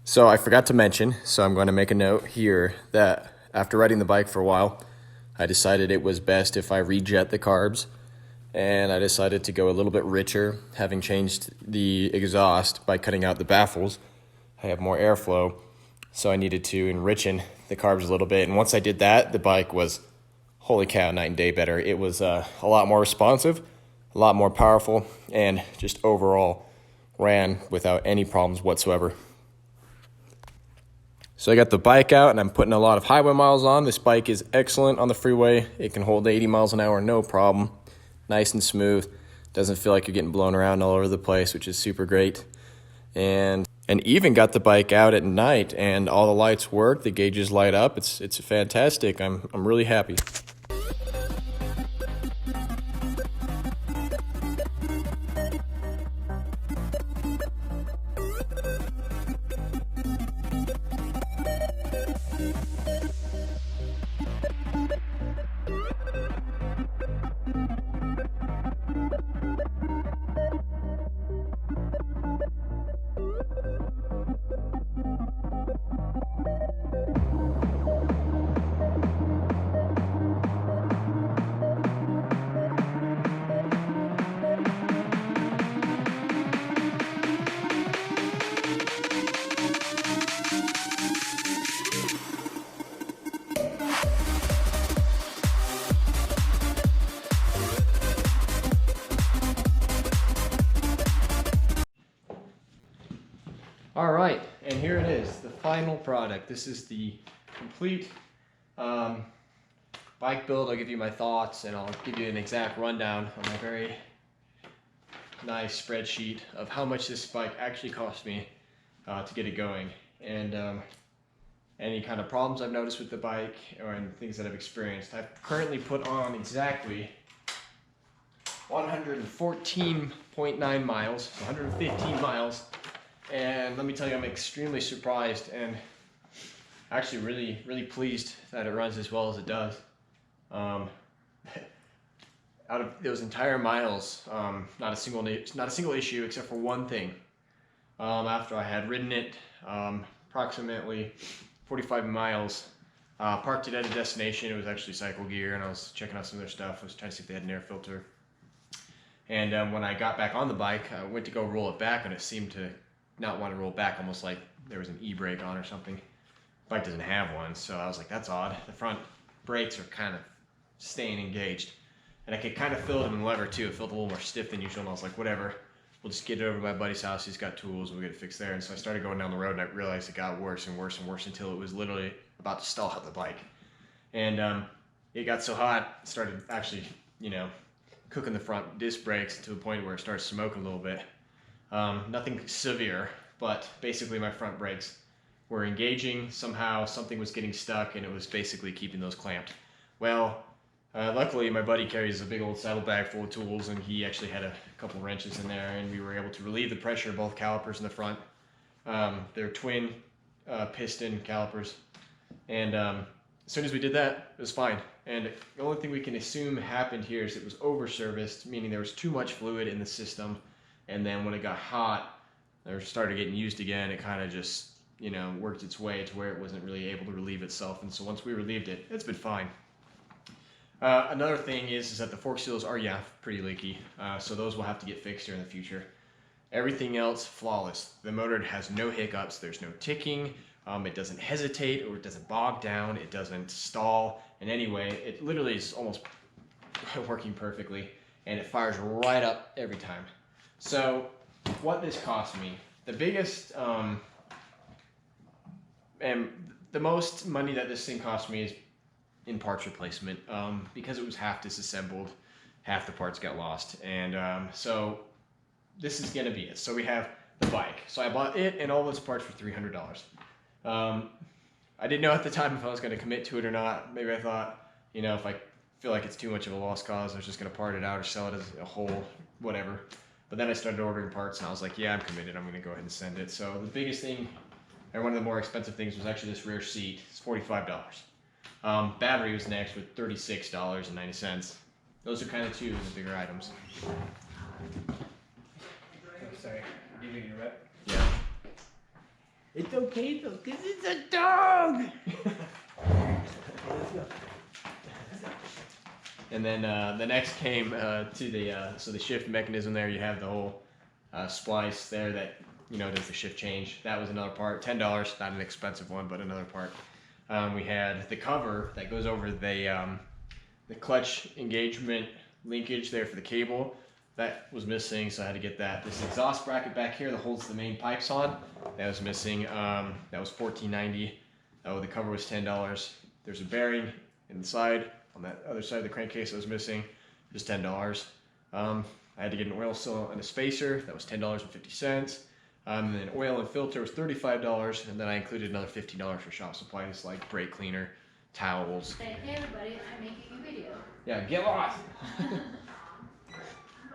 So I forgot to mention, so I'm going to make a note here that after riding the bike for a while, I decided it was best if I rejet the carbs, and I decided to go a little bit richer, having changed the exhaust by cutting out the baffles. I have more airflow, so I needed to enrichen the carbs a little bit, and once I did that, the bike was, holy cow, night and day better. It was a lot more responsive, a lot more powerful, and just overall ran without any problems whatsoever. So I got the bike out and I'm putting a lot of highway miles on. This bike is excellent on the freeway. It can hold 80 miles an hour, no problem. Nice and smooth. Doesn't feel like you're getting blown around all over the place, which is super great. And even got the bike out at night and all the lights work, the gauges light up. It's fantastic. I'm really happy. All right, and here it is, the final product. This is the complete bike build. I'll give you my thoughts and I'll give you an exact rundown on my very nice spreadsheet of how much this bike actually cost me to get it going, and any kind of problems I've noticed with the bike or things that I've experienced. I've currently put on exactly 114.9 miles, 115 miles. And let me tell you, I'm extremely surprised and actually really pleased that it runs as well as it does. Out of those entire miles, not a single issue except for one thing. After I had ridden it approximately 45 miles, parked it at a destination. It was actually Cycle Gear, and I was checking out some of their stuff. I was trying to see if they had an air filter. And when I got back on the bike, I went to go roll it back, and it seemed to not want to roll back, almost like there was an e-brake on or something. The bike doesn't have one, so I was like, that's odd. The front brakes are kind of staying engaged, and I could kind of feel it in the lever too. It felt a little more stiff than usual, and I was like, whatever, we'll just get it over to my buddy's house. He's got tools, we'll get it fixed there. And so I started going down the road, and I realized it got worse and worse and worse until it was literally about to stall out the bike. And it got so hot, it started actually, cooking the front disc brakes to the point where it started smoking a little bit. Nothing severe, but basically my front brakes were engaging. Somehow something was getting stuck, and it was basically keeping those clamped. Well, luckily my buddy carries a big old saddlebag full of tools, and he actually had a couple wrenches in there, and we were able to relieve the pressure of both calipers in the front. They're twin piston calipers, and as soon as we did that, it was fine. And the only thing we can assume happened here is it was over-serviced, meaning there was too much fluid in the system. And then when it got hot, or started getting used again, it kind of just, worked its way to where it wasn't really able to relieve itself. And so once we relieved it, it's been fine. Another thing is that the fork seals are, pretty leaky. So those will have to get fixed here in the future. Everything else, flawless. The motor has no hiccups. There's no ticking. It doesn't hesitate, or it doesn't bog down. It doesn't stall in any way. It literally is almost working perfectly, and it fires right up every time. So what this cost me, the biggest and the most money that this thing cost me is in parts replacement, because it was half disassembled, half the parts got lost. And so this is gonna be it. So we have the bike. So I bought it and all those parts for $300. I didn't know at the time if I was gonna commit to it or not. Maybe I thought, if I feel like it's too much of a lost cause, I was just gonna part it out or sell it as a whole, whatever. But then I started ordering parts, and I was like, yeah, I'm committed. I'm going to go ahead and send it. So the biggest thing, and one of the more expensive things, was actually this rear seat. It's $45. Battery was next with $36.90. Those are kind of two of the bigger items. Sorry, do you need your rep? Yeah. It's okay though, because it's a dog! Let's go. And then the next came to the so the shift mechanism there. You have the whole splice there that does the shift change. That was another part. $10, not an expensive one, but another part. We had the cover that goes over the clutch engagement linkage there for the cable. That was missing, so I had to get that. This exhaust bracket back here that holds the main pipes on, that was missing. That was $14.90. Oh, the cover was $10. There's a bearing inside on that other side of the crankcase that was missing, just $10. I had to get an oil seal and a spacer, that was $10.50. And then oil and filter was $35, and then I included another $15 for shop supplies like brake cleaner, towels. Say, hey everybody, I'm making a video. Yeah, get lost!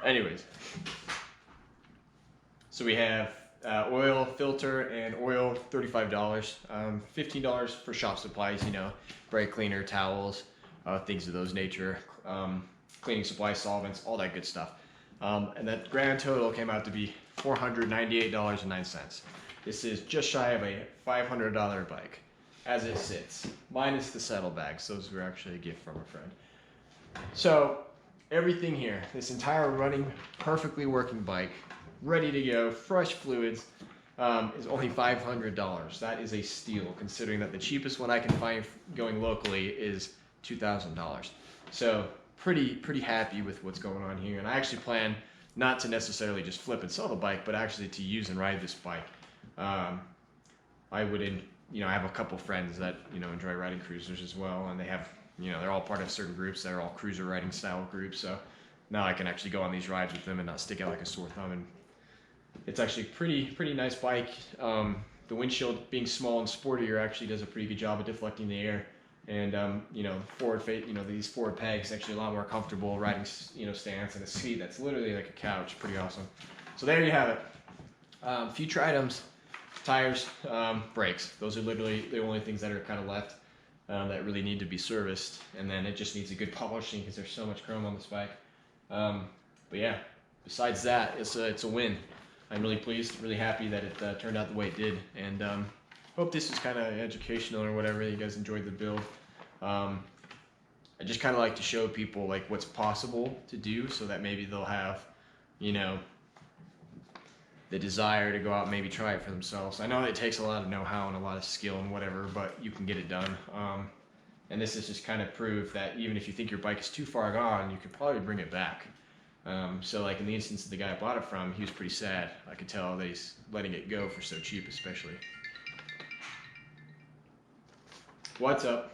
Anyways, so we have oil, filter, and oil, $35. $15 for shop supplies, brake cleaner, towels, things of those nature, cleaning supplies, solvents, all that good stuff. And that grand total came out to be $498.09. This is just shy of a $500 bike, as it sits, minus the saddlebags. Those were actually a gift from a friend. So, everything here, this entire running, perfectly working bike, ready to go, fresh fluids, is only $500. That is a steal, considering that the cheapest one I can find going locally is $2,000. So pretty happy with what's going on here, and I actually plan not to necessarily just flip and sell the bike, but actually to use and ride this bike. I would, I have a couple friends that enjoy riding cruisers as well, and they have. They're all part of certain groups. They're all cruiser riding style groups. So now I can actually go on these rides with them and not stick out like a sore thumb. And it's actually pretty nice bike. The windshield being small and sportier actually does a pretty good job of deflecting the air. And these forward pegs actually a lot more comfortable riding stance, and a seat that's literally like a couch. Pretty awesome. So there you have it. Future items: tires, brakes. Those are literally the only things that are kind of left. That really need to be serviced, and then it just needs a good polishing because there's so much chrome on this bike. But yeah, besides that, it's a win. I'm really pleased, really happy that it turned out the way it did, and hope this is kind of educational or whatever. You guys enjoyed the build. I just kind of like to show people like what's possible to do, so that maybe they'll have, the desire to go out and maybe try it for themselves. I know it takes a lot of know-how and a lot of skill and whatever, but you can get it done. And this is just kind of proof that even if you think your bike is too far gone, you could probably bring it back. So like in the instance of the guy I bought it from, he was pretty sad. I could tell that he's letting it go for so cheap, especially. What's up?